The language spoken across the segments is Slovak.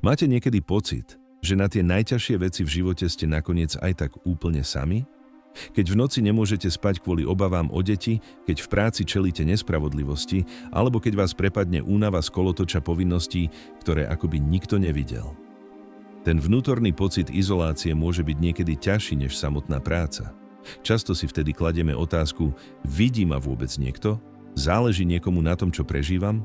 Máte niekedy pocit, že na tie najťažšie veci v živote ste nakoniec aj tak úplne sami? Keď v noci nemôžete spať kvôli obavám o deti, keď v práci čelíte nespravodlivosti, alebo keď vás prepadne únava z kolotoča povinností, ktoré akoby nikto nevidel. Ten vnútorný pocit izolácie môže byť niekedy ťažší než samotná práca. Často si vtedy kladieme otázku, vidí ma vôbec niekto? Záleží niekomu na tom, čo prežívam?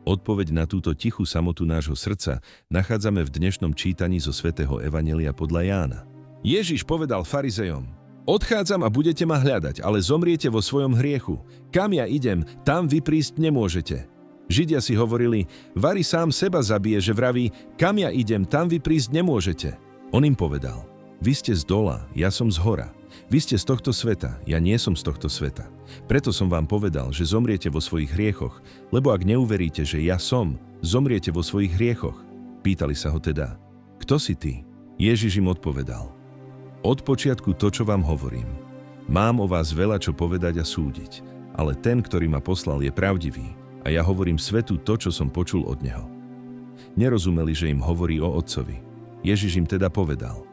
Odpoveď na túto tichú samotu nášho srdca nachádzame v dnešnom čítaní zo svätého Evanjelia podľa Jána. Ježiš povedal farizejom: Odchádzam a budete ma hľadať, ale zomriete vo svojom hriechu. Kam ja idem, tam vy prísť nemôžete. Židia si hovorili: Vari sám seba zabije, že vraví: Kam ja idem, tam vy prísť nemôžete. On im povedal: Vy ste z dola, ja som z hora. Vy ste z tohto sveta, ja nie som z tohto sveta. Preto som vám povedal, že zomriete vo svojich hriechoch, lebo ak neuveríte, že ja som, zomriete vo svojich hriechoch. Pýtali sa ho teda: Kto si ty? Ježiš im odpovedal: Od počiatku to, čo vám hovorím. Mám o vás veľa čo povedať a súdiť, ale ten, ktorý ma poslal, je pravdivý a ja hovorím svetu to, čo som počul od neho. Nerozumeli, že im hovorí o Otcovi. Ježiš im teda povedal: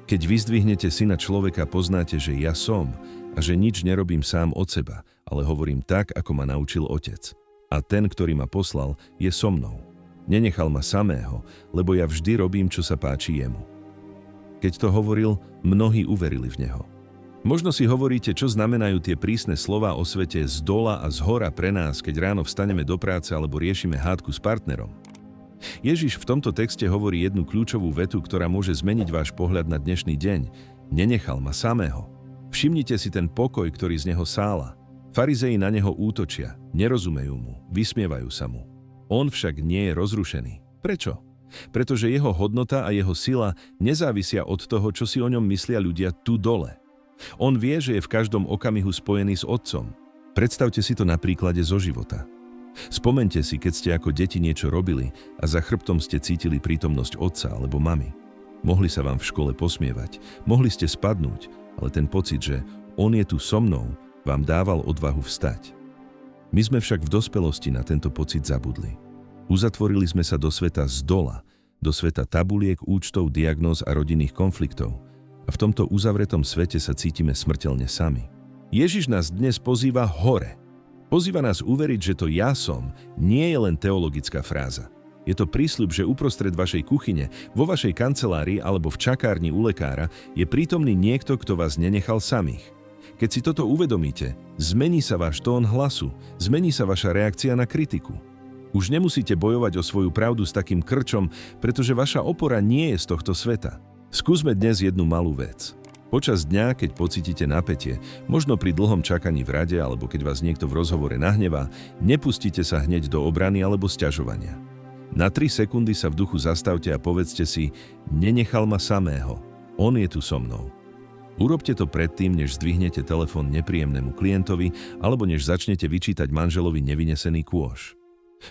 Keď vyzdvihnete Syna človeka, poznáte, že ja som a že nič nerobím sám od seba, ale hovorím tak, ako ma naučil Otec. A ten, ktorý ma poslal, je so mnou. Nenechal ma samého, lebo ja vždy robím, čo sa páči jemu. Keď to hovoril, mnohí uverili v neho. Možno si hovoríte, čo znamenajú tie prísne slová o svete z dola a z hora pre nás, keď ráno vstaneme do práce alebo riešime hádku s partnerom. Ježiš v tomto texte hovorí jednu kľúčovú vetu, ktorá môže zmeniť váš pohľad na dnešný deň. Nenechal ma samého. Všimnite si ten pokoj, ktorý z neho sála. Farizeji na neho útočia, nerozumejú mu, vysmievajú sa mu. On však nie je rozrušený. Prečo? Pretože jeho hodnota a jeho sila nezávisia od toho, čo si o ňom myslia ľudia tu dole. On vie, že je v každom okamihu spojený s Otcom. Predstavte si to na príklade zo života. Spomeňte si, keď ste ako deti niečo robili a za chrbtom ste cítili prítomnosť otca alebo mamy. Mohli sa vám v škole posmievať, mohli ste spadnúť, ale ten pocit, že on je tu so mnou, vám dával odvahu vstať. My sme však v dospelosti na tento pocit zabudli. Uzatvorili sme sa do sveta z dola, do sveta tabuliek, účtov, diagnóz a rodinných konfliktov. A v tomto uzavretom svete sa cítime smrteľne sami. Ježiš nás dnes pozýva hore. Pozýva nás uveriť, že to ja som nie je len teologická fráza. Je to prísľub, že uprostred vašej kuchyne, vo vašej kancelárii alebo v čakárni u lekára je prítomný niekto, kto vás nenechal samých. Keď si toto uvedomíte, zmení sa váš tón hlasu, zmení sa vaša reakcia na kritiku. Už nemusíte bojovať o svoju pravdu s takým krčom, pretože vaša opora nie je z tohto sveta. Skúsme dnes jednu malú vec. Počas dňa, keď pocítite napätie, možno pri dlhom čakaní v rade alebo keď vás niekto v rozhovore nahnevá, nepustite sa hneď do obrany alebo sťažovania. Na 3 sekundy sa v duchu zastavte a povedzte si: Nenechal ma samého, on je tu so mnou. Urobte to predtým, než zdvihnete telefón nepríjemnému klientovi alebo než začnete vyčítať manželovi nevynesený kôš.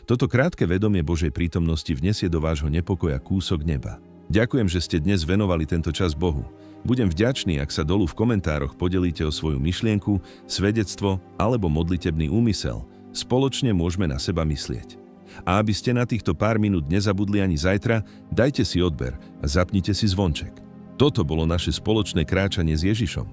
Toto krátke vedomie Božej prítomnosti vnesie do vášho nepokoja kúsok neba. Ďakujem, že ste dnes venovali tento čas Bohu. Budem vďačný, ak sa dolu v komentároch podelíte o svoju myšlienku, svedectvo alebo modlitebný úmysel. Spoločne môžeme na seba myslieť. A aby ste na týchto pár minút nezabudli ani zajtra, dajte si odber a zapnite si zvonček. Toto bolo naše spoločné kráčanie s Ježišom.